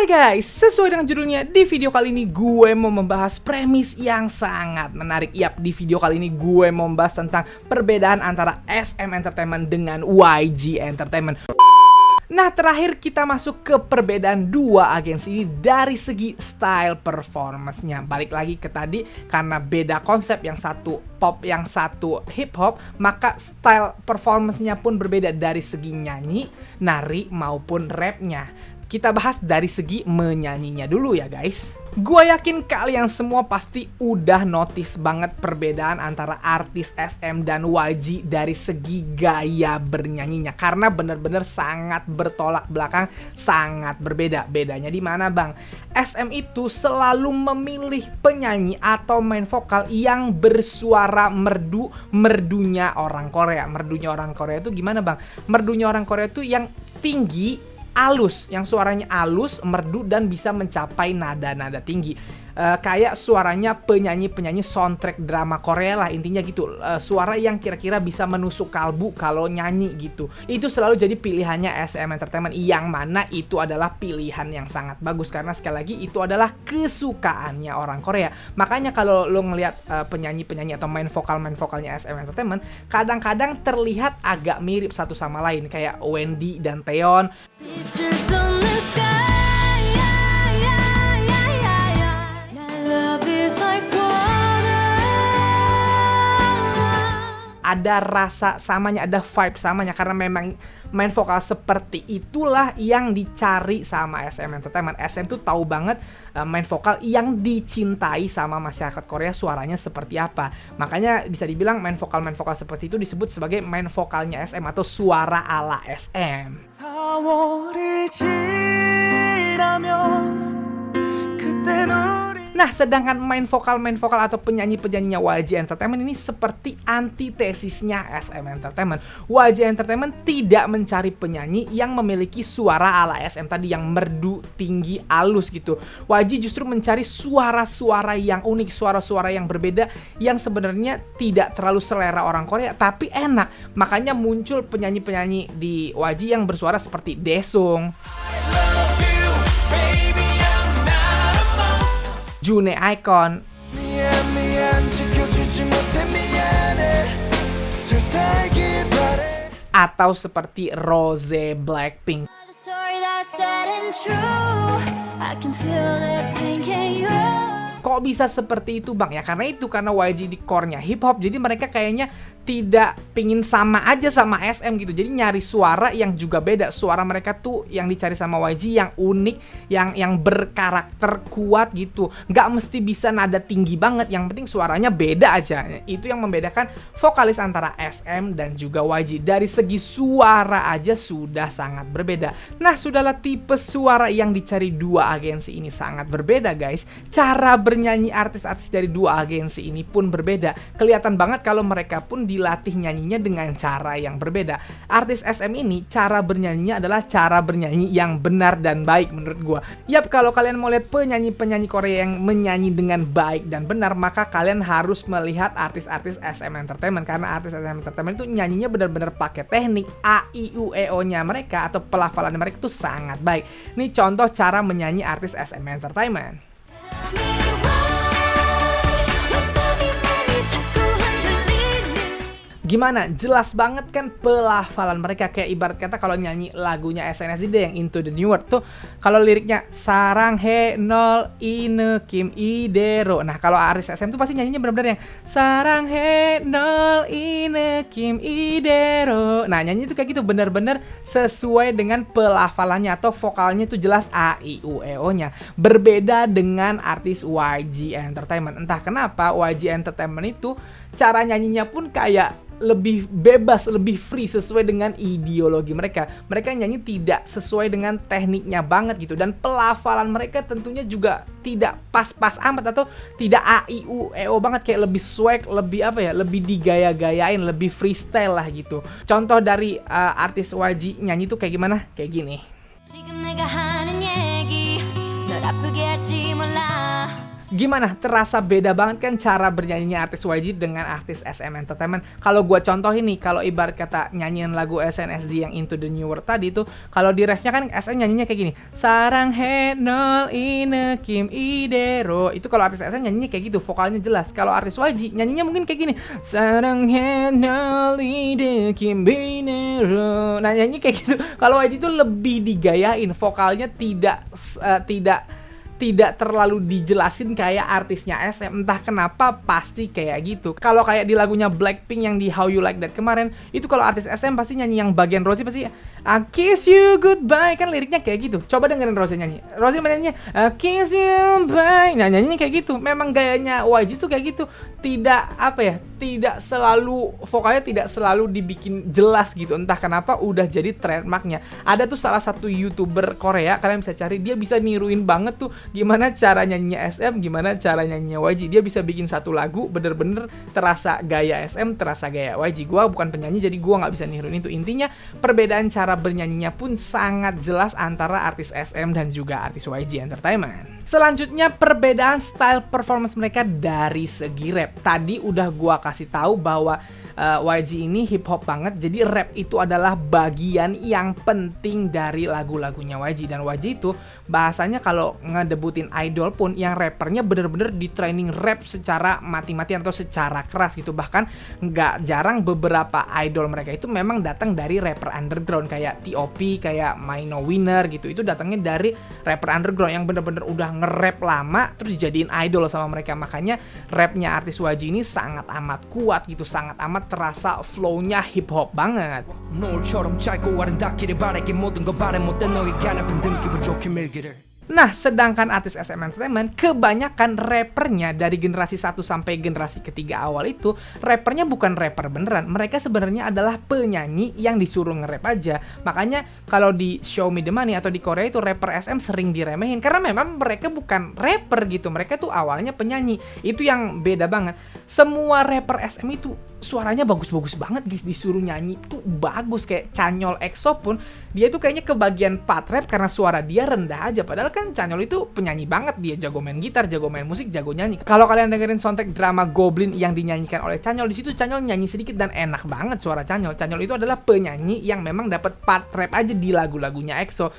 Hai guys, sesuai dengan judulnya, di video kali ini gue mau membahas premis yang sangat menarik. Yap, di video kali ini gue mau membahas tentang perbedaan antara SM Entertainment dengan YG Entertainment. Nah, terakhir kita masuk ke perbedaan dua agensi ini dari segi style performance-nya. Balik lagi ke tadi, karena beda konsep, yang satu pop, yang satu hip hop, maka style performance-nya pun berbeda dari segi nyanyi, nari, maupun rapnya. Kita bahas dari segi menyanyinya dulu ya guys. Gue yakin kalian semua pasti udah notice banget perbedaan antara artis SM dan YG dari segi gaya bernyanyinya, karena bener-bener sangat bertolak belakang, sangat berbeda. Bedanya di mana bang? SM itu selalu memilih penyanyi atau main vokal yang bersuara merdu, merdunya orang Korea. Merdunya orang Korea itu gimana bang? Merdunya orang Korea itu yang tinggi, alus, yang suaranya alus, merdu, dan bisa mencapai nada-nada tinggi. Kayak suaranya penyanyi-penyanyi soundtrack drama Korea lah, intinya gitu. Suara yang kira-kira bisa menusuk kalbu kalau nyanyi gitu. Itu selalu jadi pilihannya SM Entertainment, yang mana itu adalah pilihan yang sangat bagus, karena sekali lagi itu adalah kesukaannya orang Korea. Makanya kalau lo ngelihat penyanyi-penyanyi atau main vokalnya SM Entertainment, kadang-kadang terlihat agak mirip satu sama lain, kayak Wendy dan Taeyeon. Ada rasa samanya, ada vibe samanya, karena memang main vokal seperti itulah yang dicari sama SM Entertainment. SM tuh tahu banget main vokal yang dicintai sama masyarakat Korea suaranya seperti apa. Makanya bisa dibilang main vokal seperti itu disebut sebagai main vokalnya SM atau suara ala SM. Nah, sedangkan main vokal atau penyanyi-penyanyinya YG Entertainment ini seperti antitesisnya SM Entertainment. YG Entertainment tidak mencari penyanyi yang memiliki suara ala SM tadi, yang merdu, tinggi, halus gitu. YG justru mencari suara-suara yang unik, suara-suara yang berbeda, yang sebenarnya tidak terlalu selera orang Korea, tapi enak. Makanya muncul penyanyi-penyanyi di YG yang bersuara seperti Daesung, June Icon, atau seperti Rose Blackpink. Kok bisa seperti itu bang? Ya karena YG di core-nya hip hop, jadi mereka kayaknya tidak pingin sama aja sama SM gitu. Jadi nyari suara yang juga beda. Suara mereka tuh yang dicari sama YG yang unik, yang berkarakter kuat gitu. Nggak mesti bisa nada tinggi banget, yang penting suaranya beda aja. Itu yang membedakan vokalis antara SM dan juga YG. Dari segi suara aja sudah sangat berbeda. Nah, sudahlah, tipe suara yang dicari dua agensi ini sangat berbeda guys. Cara bernyanyi artis-artis dari dua agensi ini pun berbeda. Kelihatan banget kalau mereka pun dilatih nyanyinya dengan cara yang berbeda. Artis SM ini cara bernyanyinya adalah cara bernyanyi yang benar dan baik menurut gua. Yap, kalau kalian mau lihat penyanyi-penyanyi Korea yang menyanyi dengan baik dan benar, maka kalian harus melihat artis-artis SM Entertainment, karena artis SM Entertainment itu nyanyinya benar-benar pakai teknik. A, I, U, E, O-nya mereka atau pelafalan mereka itu sangat baik. Ini contoh cara menyanyi artis SM Entertainment. Gimana? Jelas banget kan pelafalan mereka, kayak ibarat kata kalau nyanyi lagunya SNSD deh yang Into the New World tuh, kalau liriknya sarang he nol ine kim idero. Nah, kalau artis SM tuh pasti nyanyinya benar-benar yang sarang he nol ine kim idero. Nah, nyanyi tuh kayak gitu, benar-benar sesuai dengan pelafalannya atau vokalnya tuh jelas A, I, U, E, O-nya. Berbeda dengan artis YG Entertainment. Entah kenapa YG Entertainment itu cara nyanyinya pun kayak lebih bebas, lebih free, sesuai dengan ideologi mereka. Mereka nyanyi tidak sesuai dengan tekniknya banget gitu. Dan pelafalan mereka tentunya juga tidak pas-pas amat atau tidak A, I, U, E, O banget. Kayak lebih swag, lebih lebih digaya-gayain, lebih freestyle lah gitu. Contoh dari artis YG nyanyi tuh kayak gimana? Kayak gini. Gimana? Terasa beda banget kan cara bernyanyinya artis YG dengan artis SM Entertainment. Kalau gua contohin nih, kalau ibarat kata nyanyian lagu SNSD yang Into the New World tadi itu, kalau di refnya kan SM nyanyinya kayak gini. Sarang henol ine kim idero. Itu kalau artis SM nyanyinya kayak gitu, vokalnya jelas. Kalau artis YG nyanyinya mungkin kayak gini. Sarang henol ine kim idero. Nah, nyanyi kayak gitu. Kalau YG itu lebih digayain, vokalnya tidak terlalu dijelasin kayak artisnya SM. Entah kenapa pasti kayak gitu. Kalau kayak di lagunya Blackpink yang di How You Like That kemarin, itu kalau artis SM pasti nyanyi yang bagian Rosie pasti I kiss you goodbye, kan liriknya kayak gitu. Coba dengerin Rosie nyanyi. Rosie nyanyinya I kiss you bye. Nah, nyanyinya kayak gitu. Memang gayanya YG tuh kayak gitu. Tidak tidak selalu vokalnya tidak selalu dibikin jelas gitu. Entah kenapa udah jadi trademarknya. Ada tuh salah satu YouTuber Korea, kalian bisa cari, dia bisa niruin banget tuh gimana cara nyanyinya SM, gimana cara nyanyinya YG. Dia bisa bikin satu lagu bener-bener terasa gaya SM, terasa gaya YG. Gua bukan penyanyi jadi gua nggak bisa niruin itu. Intinya perbedaan cara bernyanyinya pun sangat jelas antara artis SM dan juga artis YG Entertainment. Selanjutnya perbedaan style performance mereka dari segi rap. Tadi udah gua kasih tahu bahwa YG ini hip hop banget, jadi rap itu adalah bagian yang penting dari lagu-lagunya YG. Dan YG itu bahasanya kalau ngedebutin idol pun yang rappernya bener-bener di training rap secara mati-matian atau secara keras gitu. Bahkan nggak jarang beberapa idol mereka itu memang datang dari rapper underground kayak T.O.P, kayak Maino Winner gitu. Itu datangnya dari rapper underground yang bener-bener udah nge-rap lama terus dijadiin idol sama mereka. Makanya rapnya artis YG ini sangat amat kuat gitu, sangat amat terasa flow-nya hip hop banget. Nah, sedangkan artis SM Entertainment kebanyakan rappernya dari generasi 1 sampai generasi ketiga awal itu rappernya bukan rapper beneran. Mereka sebenarnya adalah penyanyi yang disuruh nge-rap aja. Makanya kalau di Show Me The Money atau di Korea itu rapper SM sering diremehin karena memang mereka bukan rapper gitu. Mereka tuh awalnya penyanyi. Itu yang beda banget. Semua rapper SM itu suaranya bagus-bagus banget guys, disuruh nyanyi tuh bagus. Kayak Chanyeol EXO pun dia tuh kayaknya kebagian part rap karena suara dia rendah aja, padahal kan Chanyeol itu penyanyi banget, dia jago main gitar, jago main musik, jago nyanyi. Kalau kalian dengerin soundtrack drama Goblin yang dinyanyikan oleh Chanyeol, di situ Chanyeol nyanyi sedikit dan enak banget suara Chanyeol. Chanyeol itu adalah penyanyi yang memang dapat part rap aja di lagu-lagunya EXO.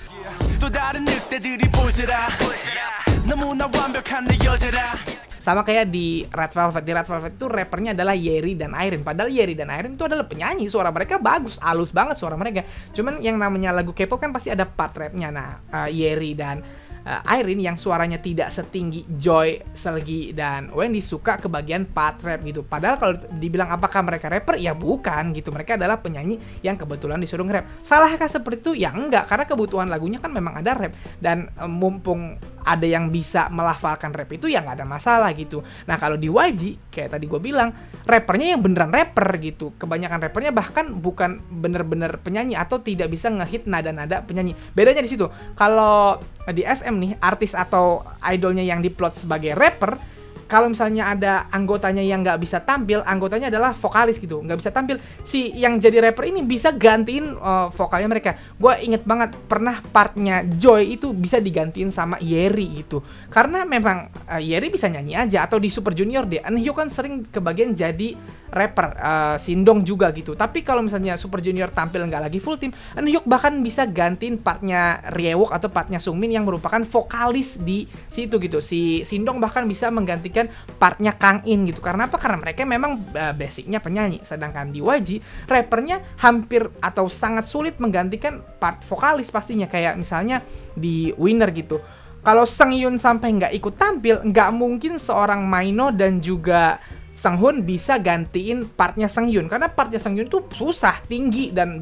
Sama kayak di Red Velvet. Di Red Velvet itu rappernya adalah Yeri dan Irene. Padahal Yeri dan Irene itu adalah penyanyi. Suara mereka bagus, halus banget suara mereka. Cuman yang namanya lagu K-pop kan pasti ada part rapnya. Nah, Yeri dan Irene yang suaranya tidak setinggi Joy, Seulgi, dan Wendy suka ke bagian part rap gitu. Padahal kalau dibilang apakah mereka rapper, ya bukan gitu. Mereka adalah penyanyi yang kebetulan disuruh nge-rap. Salahkah seperti itu? Ya enggak, karena kebutuhan lagunya kan memang ada rap. Dan mumpung ada yang bisa melafalkan rap itu ya nggak ada masalah gitu. Nah kalau di YG kayak tadi gue bilang, rappernya yang beneran rapper gitu. Kebanyakan rappernya bahkan bukan bener-bener penyanyi atau tidak bisa ngehit nada-nada penyanyi. Bedanya di situ. Kalau di SM nih, artis atau idolnya yang diplot sebagai rapper, kalau misalnya ada anggotanya yang nggak bisa tampil, anggotanya adalah vokalis gitu, nggak bisa tampil, si yang jadi rapper ini bisa gantiin vokalnya mereka. Gue inget banget pernah partnya Joy itu bisa digantiin sama Yeri gitu, karena memang Yeri bisa nyanyi aja. Atau di Super Junior deh, Eunhyo kan sering kebagian jadi rapper, Sindong juga gitu. Tapi kalau misalnya Super Junior tampil nggak lagi full team, Eunhyo bahkan bisa gantiin partnya Ryewook atau partnya Sungmin yang merupakan vokalis di situ gitu. Si Sindong bahkan bisa menggantikan partnya Kang In gitu. Karena apa? Karena mereka memang basicnya penyanyi. Sedangkan di YG rappernya hampir atau sangat sulit menggantikan part vokalis pastinya. Kayak misalnya di Winner gitu, kalau Seunghyun sampai nggak ikut tampil, nggak mungkin seorang Maino dan juga Sanghoon bisa gantiin partnya Seunghyun, karena partnya Seunghyun tuh susah, tinggi dan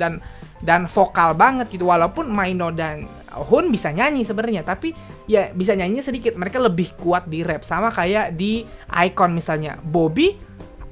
vokal banget gitu. Walaupun Maino dan Hoon bisa nyanyi sebenarnya, tapi ya bisa nyanyi sedikit. Mereka lebih kuat di rap. Sama kayak di Icon misalnya, Bobby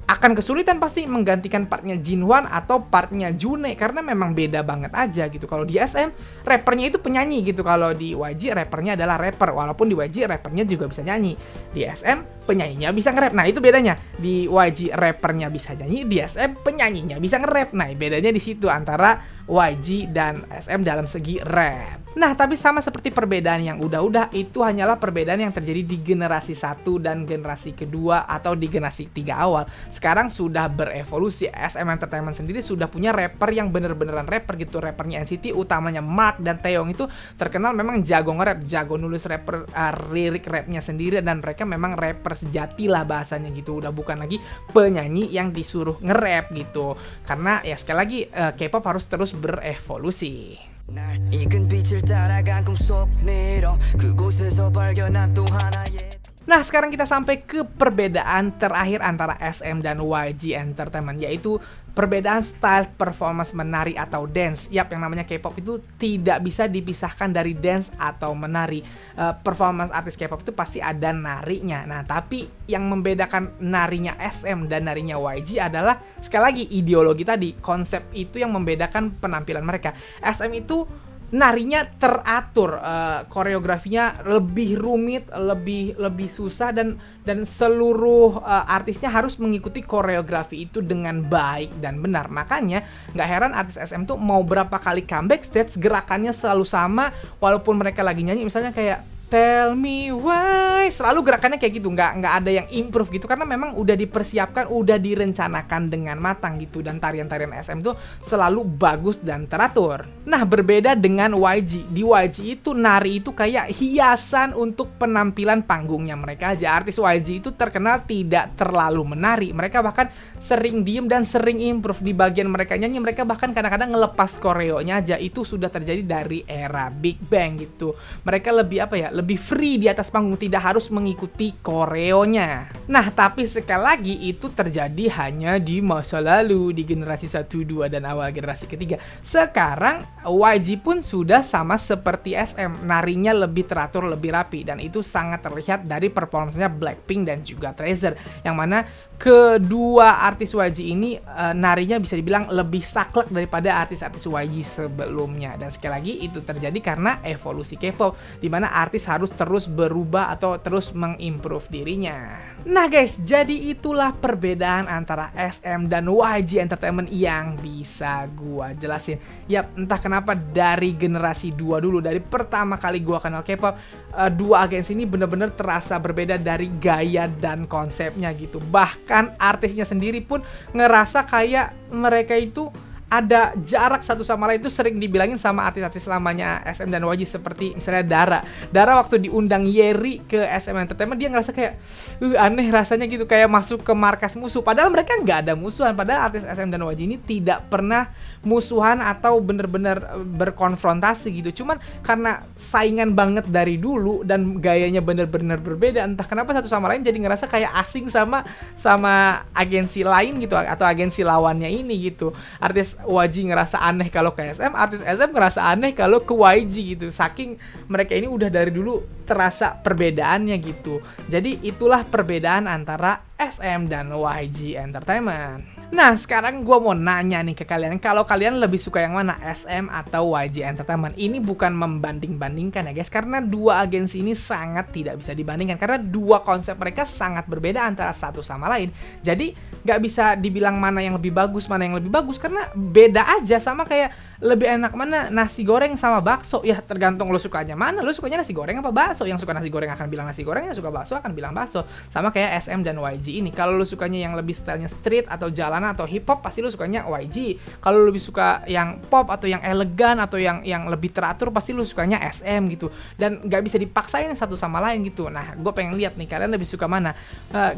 akan kesulitan pasti menggantikan partnya Jinhwan atau partnya June, karena memang beda banget aja gitu. Kalau di SM rappernya itu penyanyi gitu, kalau di YG rappernya adalah rapper. Walaupun di YG rappernya juga bisa nyanyi, di SM penyanyinya bisa nge-rap. Nah itu bedanya, di YG rappernya bisa nyanyi, di SM penyanyinya bisa nge-rap. Nah bedanya di situ antara YG dan SM dalam segi rap. Nah, tapi sama seperti perbedaan yang udah-udah, itu hanyalah perbedaan yang terjadi di generasi 1 dan generasi kedua atau di generasi 3 awal. Sekarang sudah berevolusi. SM Entertainment sendiri sudah punya rapper yang bener-beneran rapper gitu. Rappernya NCT, utamanya Mark dan Taeyong itu terkenal memang jago nge-rap, jago nulis lirik rapnya sendiri, dan mereka memang rapper sejati lah bahasanya gitu. Udah bukan lagi penyanyi yang disuruh nge-rap gitu. Karena ya sekali lagi K-pop harus terus berevolusi. Nah, sekarang kita sampai ke perbedaan terakhir antara SM dan YG Entertainment, yaitu perbedaan style performance menari atau dance. Yap, yang namanya K-pop itu tidak bisa dipisahkan dari dance atau menari. Performance artis K-pop itu pasti ada narinya. Nah, tapi yang membedakan narinya SM dan narinya YG adalah sekali lagi ideologi tadi, konsep itu yang membedakan penampilan mereka. SM itu narinya teratur, koreografinya lebih rumit, lebih susah, dan seluruh artisnya harus mengikuti koreografi itu dengan baik dan benar. Makanya nggak heran artis SM tuh mau berapa kali comeback stage gerakannya selalu sama, walaupun mereka lagi nyanyi misalnya kayak Tell me why, selalu gerakannya kayak gitu, nggak ada yang improve gitu, karena memang udah dipersiapkan, udah direncanakan dengan matang gitu, dan tarian-tarian SM tuh selalu bagus dan teratur. Nah, berbeda dengan YG, di YG itu nari itu kayak hiasan untuk penampilan panggungnya mereka aja. Artis YG itu terkenal tidak terlalu menari, mereka bahkan sering diem dan sering improve di bagian mereka nyanyi, mereka bahkan kadang-kadang ngelepas koreonya aja. Itu sudah terjadi dari era Big Bang gitu. Mereka lebih lebih free di atas panggung, tidak harus mengikuti koreonya. Nah, tapi sekali lagi itu terjadi hanya di masa lalu, di generasi 1, 2, dan awal generasi ketiga. Sekarang YG pun sudah sama seperti SM, narinya lebih teratur, lebih rapi, dan itu sangat terlihat dari performance-nya Blackpink dan juga Treasure, yang mana kedua artis YG ini narinya bisa dibilang lebih saklek daripada artis-artis YG sebelumnya. Dan sekali lagi itu terjadi karena evolusi K-pop, di mana artis harus terus berubah atau terus mengimprove dirinya. Nah guys, jadi itulah perbedaan antara SM dan YG Entertainment yang bisa gua jelasin. Yap, entah kenapa dari generasi 2 dulu, dari pertama kali gua kenal K-pop, dua agensi ini bener-bener terasa berbeda dari gaya dan konsepnya gitu. Bahkan artisnya sendiri pun ngerasa kayak mereka itu ada jarak satu sama lain. Itu sering dibilangin sama artis-artis lamanya SM dan YG, seperti misalnya Dara waktu diundang Yeri ke SM Entertainment, dia ngerasa kayak aneh rasanya gitu, kayak masuk ke markas musuh, padahal mereka nggak ada musuhan. Padahal artis SM dan YG ini tidak pernah musuhan atau bener-bener berkonfrontasi gitu, cuman karena saingan banget dari dulu dan gayanya bener-bener berbeda, entah kenapa satu sama lain jadi ngerasa kayak asing sama agensi lain gitu, atau agensi lawannya ini gitu. Artis YG ngerasa aneh kalau ke SM, artis SM ngerasa aneh kalau ke YG gitu. Saking mereka ini udah dari dulu terasa perbedaannya gitu. Jadi itulah perbedaan antara SM dan YG Entertainment. Nah, sekarang gue mau nanya nih ke kalian, kalau kalian lebih suka yang mana, SM atau YG Entertainment? Ini bukan membanding-bandingkan ya guys, karena dua agensi ini sangat tidak bisa dibandingkan, karena dua konsep mereka sangat berbeda antara satu sama lain. Jadi nggak bisa dibilang mana yang lebih bagus, karena beda aja. Sama kayak lebih enak mana nasi goreng sama bakso, ya tergantung lo sukanya mana. Lo sukanya nasi goreng apa bakso? Yang suka nasi goreng akan bilang nasi goreng, yang suka bakso akan bilang bakso. Sama kayak SM dan YG ini, kalau lo sukanya yang lebih stylenya street atau jalanan atau hip hop, pasti lo sukanya YG. Kalau lo lebih suka yang pop atau yang elegan atau yang lebih teratur, pasti lo sukanya SM gitu. Dan nggak bisa dipaksain satu sama lain gitu. Nah, gue pengen lihat nih kalian lebih suka mana,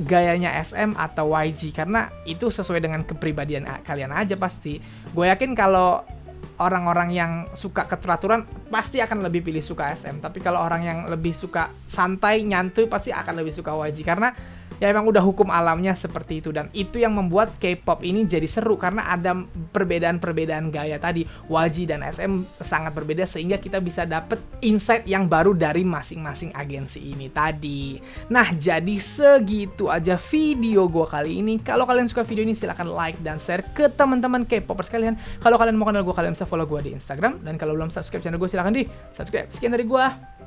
gayanya SM atau YG, karena itu sesuai dengan kepribadian kalian aja pasti. Gue yakin kalau orang-orang yang suka keteraturan pasti akan lebih pilih suka SM. Tapi kalau orang yang lebih suka santai, nyantuy, pasti akan lebih suka YG, karena ya emang udah hukum alamnya seperti itu. Dan itu yang membuat K-pop ini jadi seru, karena ada perbedaan-perbedaan gaya tadi. YG dan SM sangat berbeda, sehingga kita bisa dapet insight yang baru dari masing-masing agensi ini tadi. Nah, jadi segitu aja video gue kali ini. Kalau kalian suka video ini, silahkan like dan share ke teman-teman K-popers kalian. Kalau kalian mau kenal gue, kalian bisa follow gue di Instagram. Dan kalau belum subscribe channel gue, silahkan di subscribe. Sekian dari gue.